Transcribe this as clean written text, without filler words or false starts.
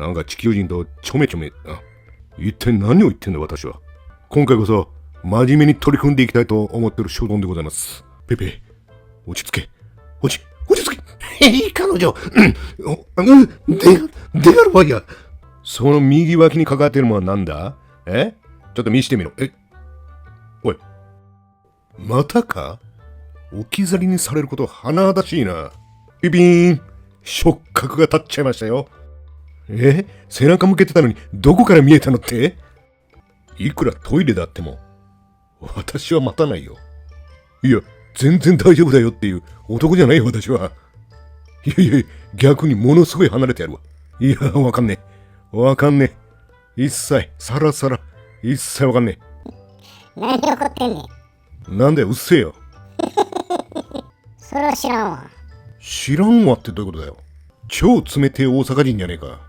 なんか地球人とちょめちょめ。一体何を言ってんだ私は。今回こそ真面目に取り組んでいきたいと思ってる所存でございます。ペペ、落ち着け。落ち着け。彼女、出がるわや。その右脇にかかってるものはなんだ？ちょっと見してみろ。おい。またか？置き去りにされること甚だしいな。ピピーン。触覚が立っちゃいましたよ。背中向けてたのにどこから見えたのって？いくらトイレだっても私は待たないよ。いや、全然大丈夫だよっていう男じゃないよ私は。いや、逆にものすごい離れてやるわ。いや、わかんねえ。一切さら一切わかんねえ。なんで怒ってんねん。なんだよ、うっせえよ。それは知らんわ。知らんわってどういうことだよ。超冷てえ大阪人じゃねえか。